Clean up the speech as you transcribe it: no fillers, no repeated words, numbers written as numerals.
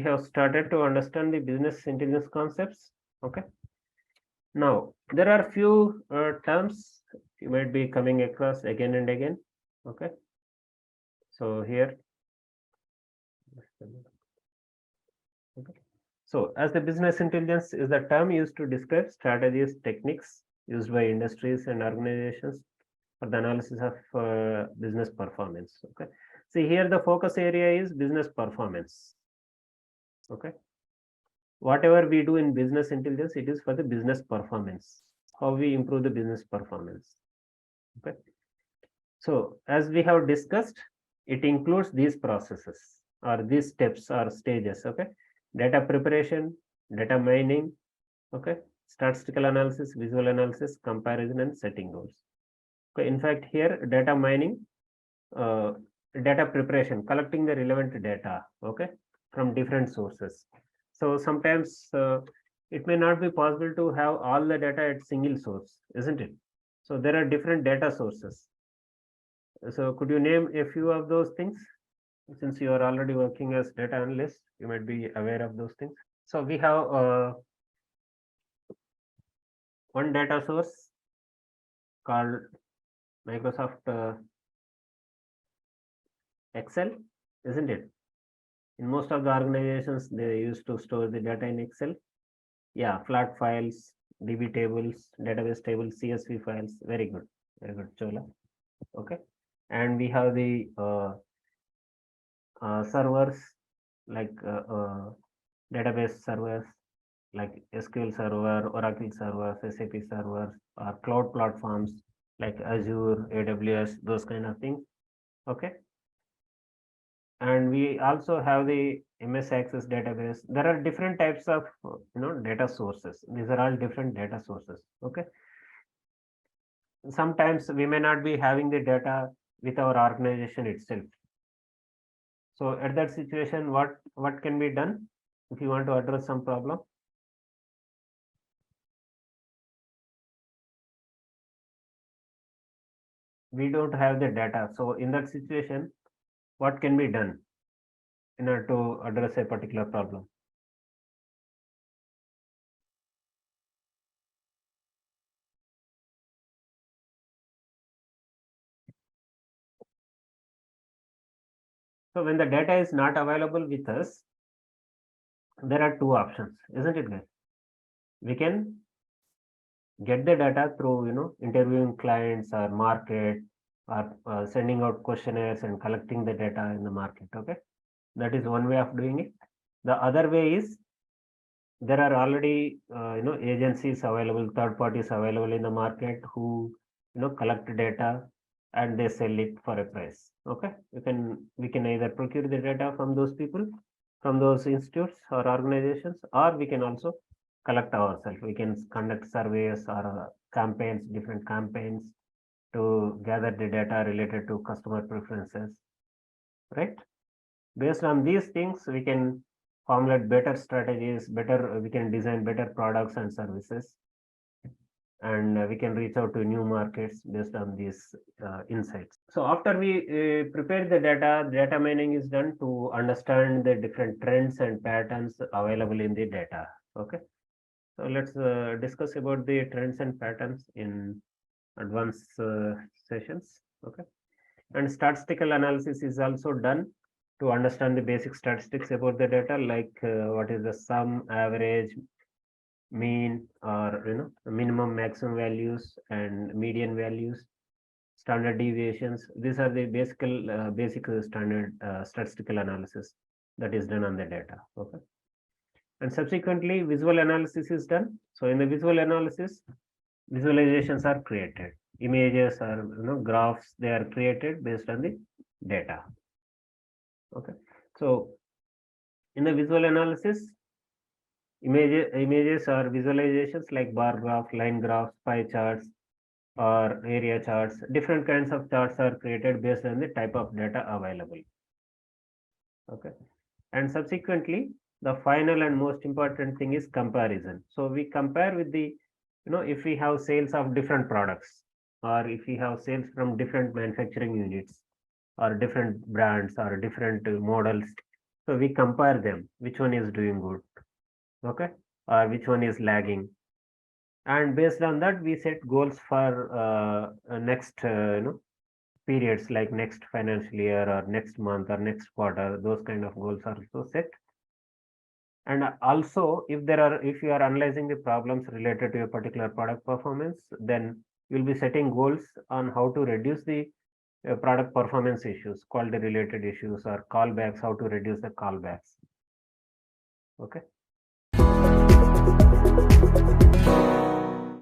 have started to understand the business intelligence concepts. Okay. Now, there are few terms you might be coming across again and again. Okay. So here, okay. So as the business intelligence is the term used to describe strategies, techniques used by industries and organizations for the analysis of business performance. Okay. See here, the focus area is business performance. Okay. Whatever we do in business intelligence, it is for the business performance, how we improve the business performance. Okay. So as we have discussed, it includes these processes or these steps or stages. Okay. Data preparation, data mining, okay, statistical analysis, visual analysis, comparison, and setting goals. Okay. In fact, here data mining, data preparation, collecting the relevant data, okay, from different sources. So sometimes it may not be possible to have all the data at single source, isn't it? So there are different data sources. So could you name a few of those things? Since you are already working as data analyst, you might be aware of those things. So we have one data source called Microsoft Excel, isn't it? In most of the organizations, they used to store the data in Excel. Yeah, flat files, DB tables, database tables, CSV files. Very good, Chola. Okay, and we have the servers like database servers like SQL Server, Oracle servers, SAP servers, or cloud platforms like Azure, AWS, those kind of things. Okay. And we also have the MS Access database. There are different types of data sources. These are all different data sources. Okay. Sometimes we may not be having the data with our organization itself. So at that situation, what can be done if you want to address some problem? We don't have the data. So in that situation, what can be done in order to address a particular problem? So when the data is not available with us, there are two options, isn't it, guys? We can get the data through interviewing clients or market, or sending out questionnaires and collecting the data in the market. Okay, that is one way of doing it. The other way is there are already agencies available, third parties available in the market who collect data and they sell it for a price. Okay, we can either procure the data from those people, from those institutes or organizations, or we can also collect ourselves. We can conduct surveys or campaigns, different campaigns to gather the data related to customer preferences, right? Based on these things, we can formulate better strategies, we can design better products and services, and we can reach out to new markets based on these insights. So after we prepare the data mining is done to understand the different trends and patterns available in the data. Okay, so let's discuss about the trends and patterns in advanced sessions. Okay, and statistical analysis is also done to understand the basic statistics about the data, like what is the sum, average, mean, or minimum, maximum values and median values, standard deviations. These are the basic standard statistical analysis that is done on the data. Okay, and subsequently visual analysis is done. So in the visual analysis, visualizations are created, images or graphs, they are created based on the data. Okay, so in the visual analysis, images or visualizations like bar graph, line graphs, pie charts, or area charts, different kinds of charts are created based on the type of data available. Okay, and subsequently the final and most important thing is comparison. So we compare with the if we have sales of different products, or if we have sales from different manufacturing units or different brands or different models, So we compare them, which one is doing good, okay, or which one is lagging. And based on that, we set goals for next, periods like next financial year or next month or next quarter. Those kind of goals are also set. And also, if you are analyzing the problems related to a particular product performance, then you'll be setting goals on how to reduce the product performance issues, quality related issues, or callbacks, how to reduce the callbacks. Okay.